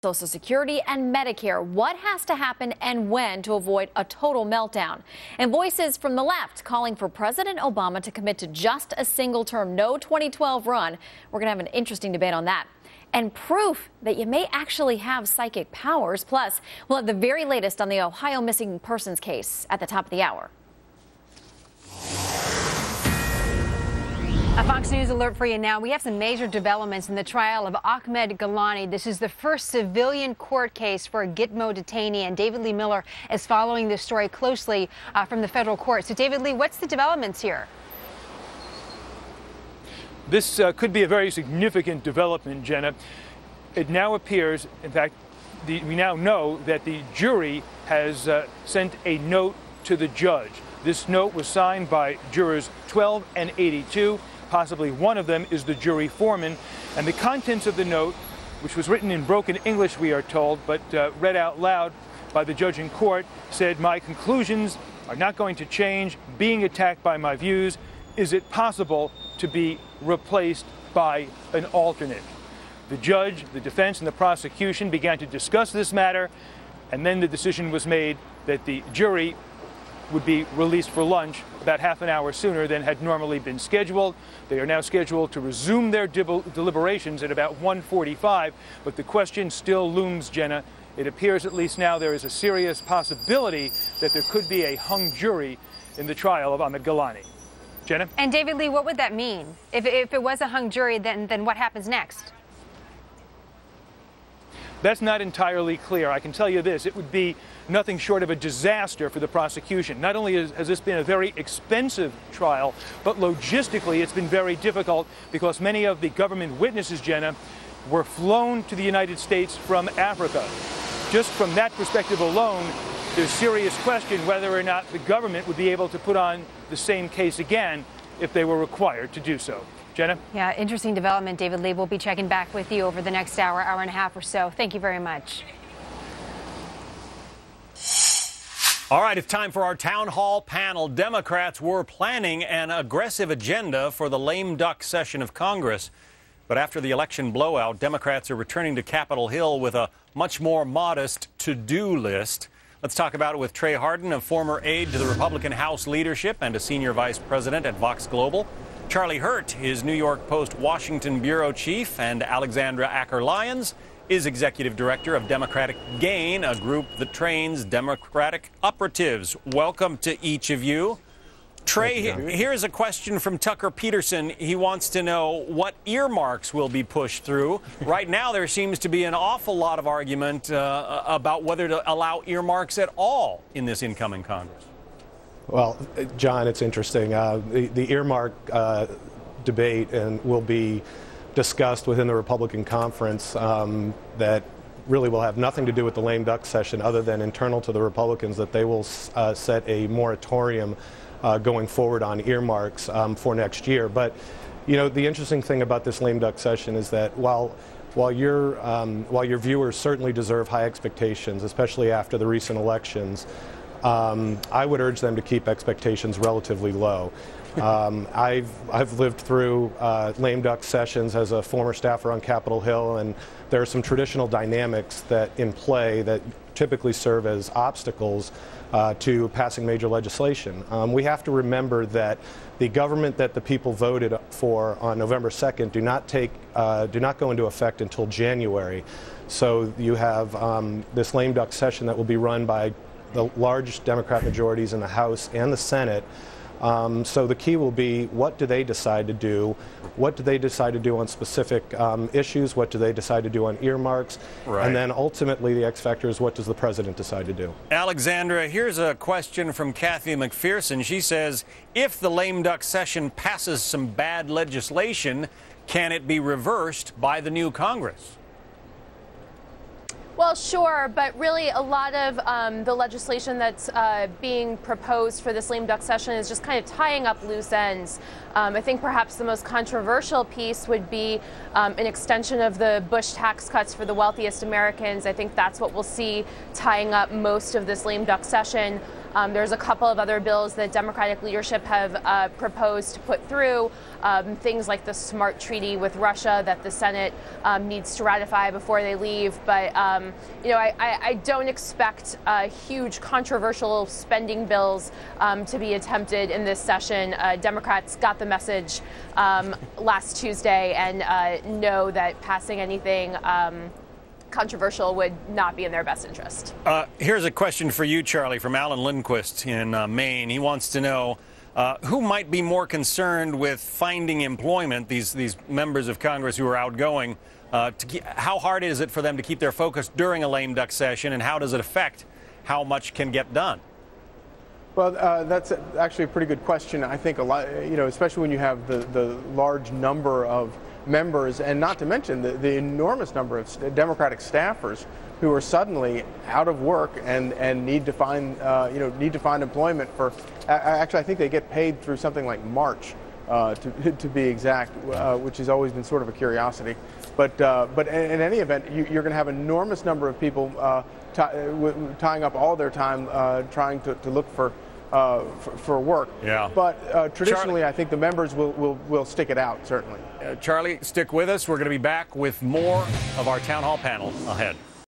Social Security and Medicare. What has to happen and when to avoid a total meltdown? And voices from the left calling for President Obama to commit to just a single term, no 2012 run. We're going to have an interesting debate on that. And proof that you may actually have psychic powers. Plus, we'll have the very latest on the Ohio missing persons case at the top of the hour. A Fox News alert for you now. We have some major developments in the trial of Ahmed Gilani. This is the first civilian court case for a Gitmo detainee, and David Lee Miller is following this story closely from the federal court. So, David Lee, what's the developments here? This could be a very significant development, Jenna. It now appears, in fact, we now know that the jury has sent a note to the judge. This note was signed by jurors 12 and 82. Possibly one of them is the jury foreman. And the contents of the note, which was written in broken English, we are told, but read out loud by the judge in court, said, "My conclusions are not going to change. Being attacked by my views, is it possible to be replaced by an alternate?" The judge, the defense, and the prosecution began to discuss this matter, and then the decision was made that the jury would be released for lunch about half an hour sooner than had normally been scheduled. They are now scheduled to resume their deliberations at about 1:45, but the question still looms, Jenna. It appears, at least now, there is a serious possibility that there could be a hung jury in the trial of Ahmed Gilani. Jenna? And David Lee, what would that mean? If it was a hung jury, then what happens next? That's not entirely clear. I can tell you this, it would be nothing short of a disaster for the prosecution. Not only has this been a very expensive trial, but logistically it's been very difficult because many of the government witnesses, Jenna, were flown to the United States from Africa. Just from that perspective alone, there's serious question whether or not the government would be able to put on the same case again if they were required to do so. Jenna? Yeah, interesting development, David Lee. We'll be checking back with you over the next hour, hour and a half or so. Thank you very much. All right, it's time for our town hall panel. Democrats were planning an aggressive agenda for the lame duck session of Congress. But after the election blowout, Democrats are returning to Capitol Hill with a much more modest to-do list. Let's talk about it with Trey Harden, a former aide to the Republican House leadership and a senior vice president at Vox Global. Charlie Hurt is New York Post Washington bureau chief, and Alexandra Acker-Lyons is executive director of Democratic Gain, a group that trains Democratic operatives. Welcome to each of you. Trey, here's a question from Tucker Peterson. He wants to know what earmarks will be pushed through. Right now, there seems to be an awful lot of argument about whether to allow earmarks at all in this incoming Congress. Well, John, it's interesting. The earmark debate will be discussed within the Republican conference that really will have nothing to do with the lame duck session other than internal to the Republicans, that they will set a moratorium going forward on earmarks for next year. But, you know, the interesting thing about this lame duck session is that while your viewers certainly deserve high expectations, especially after the recent elections, I would urge them to keep expectations relatively low. I've lived through lame duck sessions as a former staffer on Capitol Hill, and there are some traditional dynamics that in play that typically serve as obstacles to passing major legislation. We have to remember that the government that the people voted for on November 2nd do not go into effect until January. So you have this lame duck session that will be run by the large Democrat majorities in the House and the Senate. So the key will be, what do they decide to do? What do they decide to do on specific issues? What do they decide to do on earmarks? Right. And then ultimately the X factor is, what does the president decide to do? Alexandra, here's a question from Kathy McPherson. She says, if the lame duck session passes some bad legislation, can it be reversed by the new Congress? Well, sure, but really a lot of the legislation that's being proposed for this lame duck session is just kind of tying up loose ends. I think perhaps the most controversial piece would be an extension of the Bush tax cuts for the wealthiest Americans. I think that's what we'll see tying up most of this lame duck session. There's a couple of other bills that Democratic leadership have proposed to put through, things like the SMART treaty with Russia that the Senate needs to ratify before they leave. But, I don't expect huge controversial spending bills to be attempted in this session. Democrats got the message last Tuesday and know that passing anything controversial would not be in their best interest. Here's a question for you, Charlie, from Alan Lindquist in Maine. He wants to know who might be more concerned with finding employment, these members of Congress who are outgoing. How hard is it for them to keep their focus during a lame duck session, and how does it affect how much can get done? Well, that's actually a pretty good question. I think a lot, especially when you have the large number of members, and not to mention the enormous number of Democratic staffers who are suddenly out of work and need to find employment for. Actually, I think they get paid through something like March, to be exact, which has always been sort of a curiosity. But in any event, you're going to have an enormous number of people tying up all their time trying to look for work. Yeah. But traditionally, Charlie, I think the members will stick it out, certainly. Charlie, stick with us. We're going to be back with more of our town hall panel ahead.